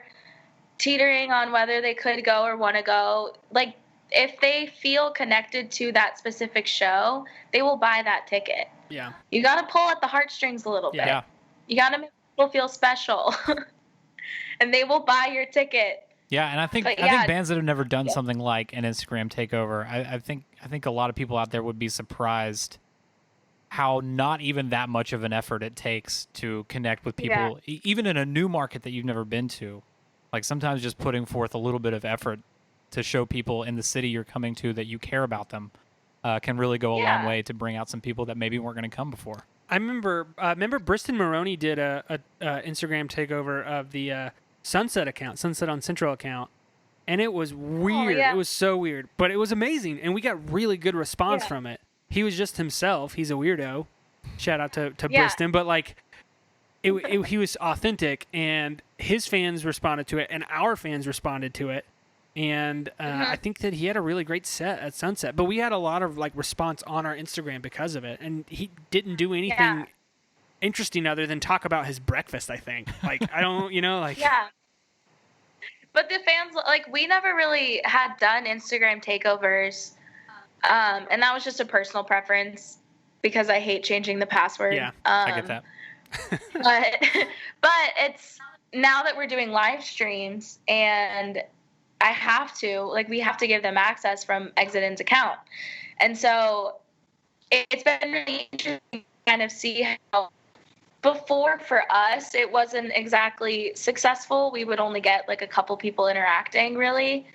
teetering on whether they could go or want to go, like if they feel connected to that specific show, they will buy that ticket. Yeah. You got to pull at the heartstrings a little bit. Yeah. You got to make people feel special, and they will buy your ticket. Yeah, and I think bands that have never done something like an Instagram takeover, I think a lot of people out there would be surprised how not even that much of an effort it takes to connect with people, even in a new market that you've never been to. Like sometimes just putting forth a little bit of effort to show people in the city you're coming to that you care about them can really go a long way to bring out some people that maybe weren't going to come before. I remember Briston Maroney did a Instagram takeover of the Sunset account, Sunset on Central account, and it was weird. It was so weird, but it was amazing, and we got really good response from it. He was just himself. He's a weirdo. Shout out to Briston, but like, he was authentic, and his fans responded to it, and our fans responded to it, and I think that he had a really great set at Sunset. But we had a lot of like response on our Instagram because of it, and he didn't do anything interesting other than talk about his breakfast, I think. Like, I don't, like... Yeah. But the fans, like, we never really had done Instagram takeovers, and that was just a personal preference because I hate changing the password. Yeah, I get that. but it's, now that we're doing live streams, and I have to, like, we have to give them access from Exit-In's account. And so it's been really interesting to kind of see how, before, for us, it wasn't exactly successful. We would only get like a couple people interacting, really.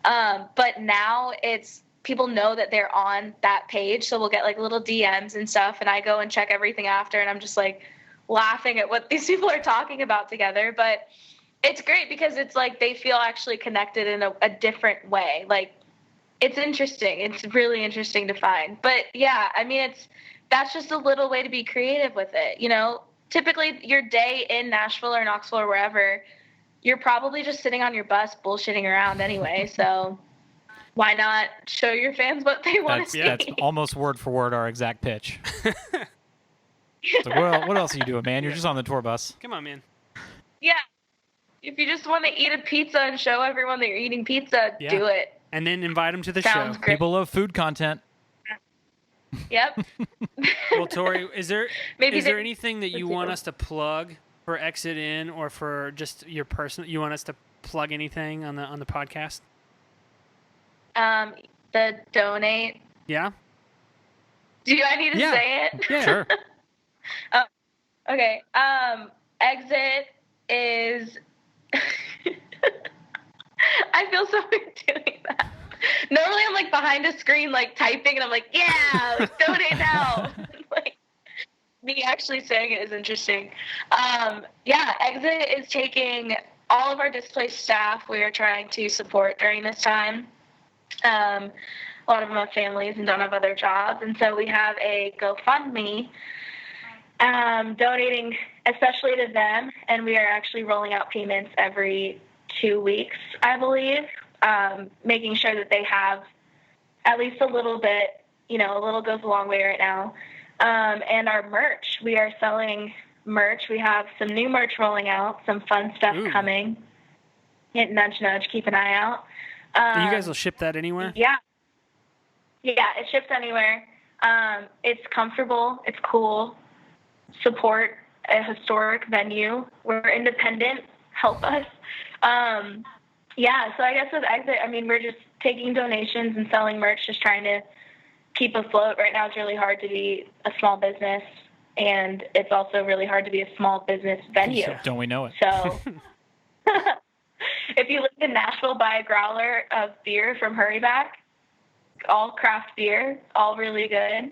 But now it's, people know that they're on that page, so we'll get like little DMs and stuff, and I go and check everything after, and I'm just like laughing at what these people are talking about together. But it's great because it's like they feel actually connected in a different way. Like, it's interesting. It's really interesting to find. But yeah, I mean, that's just a little way to be creative with it, Typically, your day in Nashville or Knoxville or wherever, you're probably just sitting on your bus bullshitting around anyway. So why not show your fans what they want to see? That's almost word for word our exact pitch. So what else are you doing, man? You're just on the tour bus. Come on, man. Yeah. If you just want to eat a pizza and show everyone that you're eating pizza, do it. And then invite them to the Sounds show. great. People love food content. Yep. Well, Tori, is there anything that you want too. us to plug for Exit-In, or for just your personal? You want us to plug anything on the podcast? The donate. Yeah. Do I need to say it? Yeah. Sure. Okay. Exit is. I feel so weird doing that. Normally I'm like behind a screen like typing, and I'm like, yeah, let's donate now. Like, me actually saying it is interesting. Exit is taking all of our displaced staff. We are trying to support during this time. A lot of them have families and don't have other jobs, and so we have a GoFundMe donating especially to them, and we are actually rolling out payments every 2 weeks, I believe. Making sure that they have at least a little bit, a little goes a long way right now. And our merch, we are selling merch. We have some new merch rolling out, some fun stuff coming. Hint, nudge, nudge, keep an eye out. And you guys will ship that anywhere? Yeah, it ships anywhere. It's comfortable. It's cool. Support a historic venue. We're independent. Help us. Yeah, so I guess with Exit, I mean, we're just taking donations and selling merch, just trying to keep afloat. Right now it's really hard to be a small business, and it's also really hard to be a small business venue. Don't we know it? So if you live in Nashville, buy a growler of beer from Hurryback, all craft beer, all really good.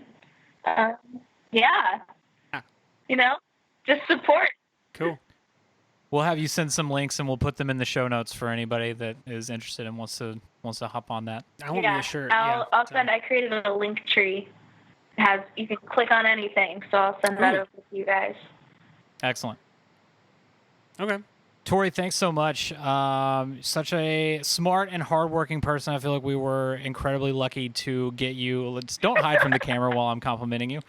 Yeah, just support. Cool. We'll have you send some links, and we'll put them in the show notes for anybody that is interested and wants to hop on that. I want me a shirt. I'll send. I created a link tree. You can click on anything, so I'll send that over to you guys. Excellent. Okay. Tori, thanks so much. Such a smart and hardworking person. I feel like we were incredibly lucky to get you. Don't hide from the camera while I'm complimenting you.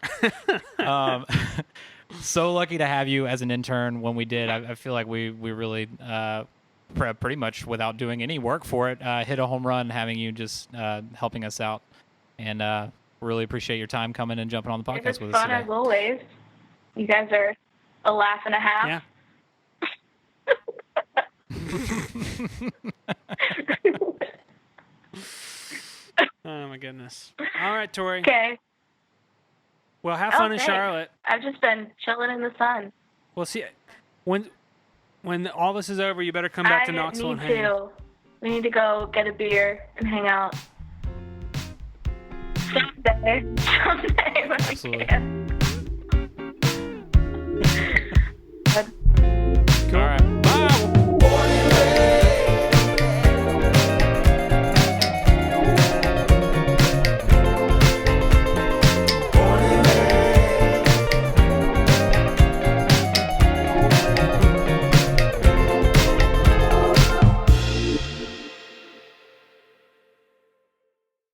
So lucky to have you as an intern when we did. I feel like we really, pretty much without doing any work for it, hit a home run having you just helping us out. And really appreciate your time coming and jumping on the podcast with us today. It was fun as always. You guys are a laugh and a half. Yeah. Oh my goodness. All right, Tori. Okay. Well, have fun in thanks. Charlotte. I've just been chilling in the sun. Well, see, when all this is over, you better come back to Knoxville and hang. We need to go get a beer and hang out. Someday when we Absolutely. can.